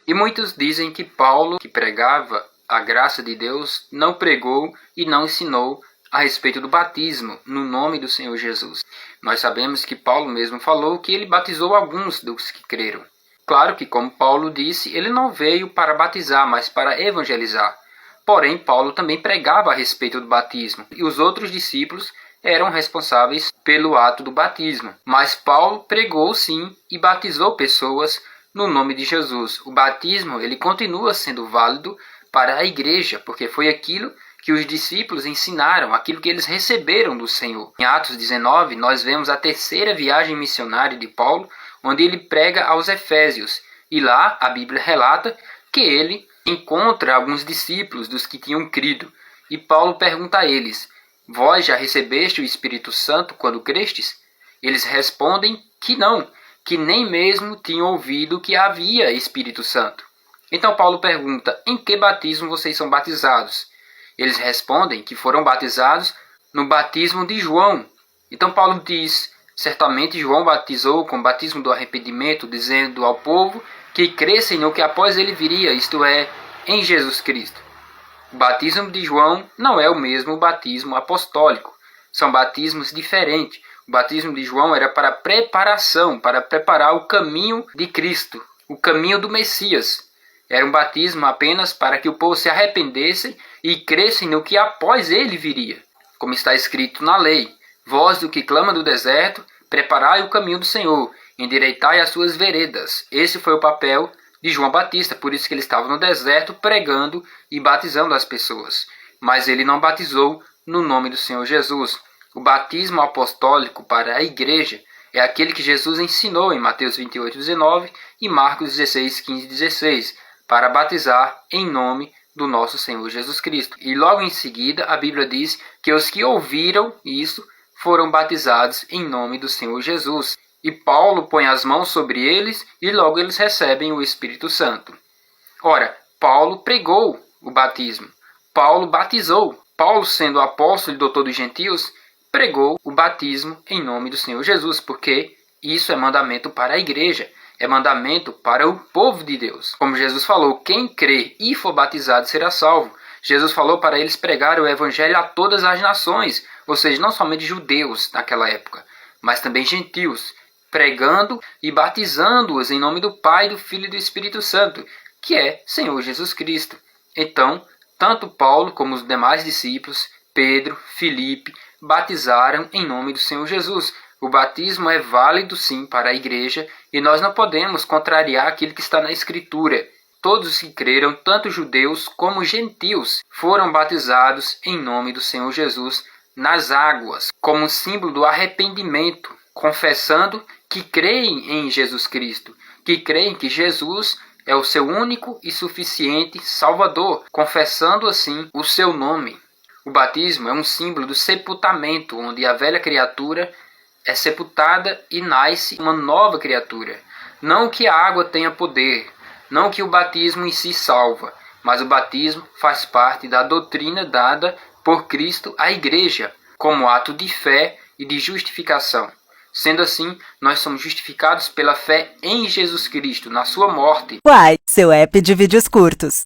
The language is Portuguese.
E muitos dizem que Paulo, que pregava a graça de Deus, não pregou e não ensinou a respeito do batismo no nome do Senhor Jesus. Nós sabemos que Paulo mesmo falou que ele batizou alguns dos que creram. Claro que, como Paulo disse, ele não veio para batizar, mas para evangelizar. Porém, Paulo também pregava a respeito do batismo, e os outros discípulos eram responsáveis pelo ato do batismo. Mas Paulo pregou sim e batizou pessoas no nome de Jesus. O batismo ele continua sendo válido para a igreja, porque foi aquilo que os discípulos ensinaram, aquilo que eles receberam do Senhor. Em Atos 19, nós vemos a terceira viagem missionária de Paulo, onde ele prega aos Efésios. E lá a Bíblia relata que ele encontra alguns discípulos dos que tinham crido. E Paulo pergunta a eles: vós já recebeste o Espírito Santo quando crestes? Eles respondem que não, que nem mesmo tinham ouvido que havia Espírito Santo. Então Paulo pergunta: em que batismo vocês são batizados? Eles respondem que foram batizados no batismo de João. Então Paulo diz: certamente João batizou com o batismo do arrependimento, dizendo ao povo que crescem no que após ele viria, isto é, em Jesus Cristo. O batismo de João não é o mesmo batismo apostólico. São batismos diferentes. O batismo de João era para preparação, para preparar o caminho de Cristo, o caminho do Messias. Era um batismo apenas para que o povo se arrependesse e crescem no que após ele viria. Como está escrito na lei: voz do que clama do deserto, preparai o caminho do Senhor, endireitai as suas veredas. Esse foi o papel de João Batista, por isso que ele estava no deserto pregando e batizando as pessoas. Mas ele não batizou no nome do Senhor Jesus. O batismo apostólico para a igreja é aquele que Jesus ensinou em Mateus 28:19 e Marcos 16:15-16, para batizar em nome do nosso Senhor Jesus Cristo. E logo em seguida a Bíblia diz que os que ouviram isso foram batizados em nome do Senhor Jesus. E Paulo põe as mãos sobre eles e logo eles recebem o Espírito Santo. Ora, Paulo pregou o batismo. Paulo batizou. Paulo, sendo apóstolo e doutor dos gentios, pregou o batismo em nome do Senhor Jesus, porque isso é mandamento para a igreja. É mandamento para o povo de Deus. Como Jesus falou, quem crê e for batizado será salvo. Jesus falou para eles pregar o evangelho a todas as nações, ou seja, não somente judeus naquela época, mas também gentios, pregando e batizando-os em nome do Pai, do Filho e do Espírito Santo, que é Senhor Jesus Cristo. Então, tanto Paulo como os demais discípulos, Pedro, Filipe, batizaram em nome do Senhor Jesus. O batismo é válido sim para a igreja e nós não podemos contrariar aquilo que está na Escritura. Todos os que creram, tanto judeus como gentios, foram batizados em nome do Senhor Jesus nas águas, como um símbolo do arrependimento, confessando que creem em Jesus Cristo, que creem que Jesus é o seu único e suficiente Salvador, confessando assim o seu nome. O batismo é um símbolo do sepultamento, onde a velha criatura é sepultada e nasce uma nova criatura. Não que a água tenha poder, não que o batismo em si salva, mas o batismo faz parte da doutrina dada por Cristo à igreja, como ato de fé e de justificação. Sendo assim, nós somos justificados pela fé em Jesus Cristo, na sua morte. Uai, seu app de vídeos curtos.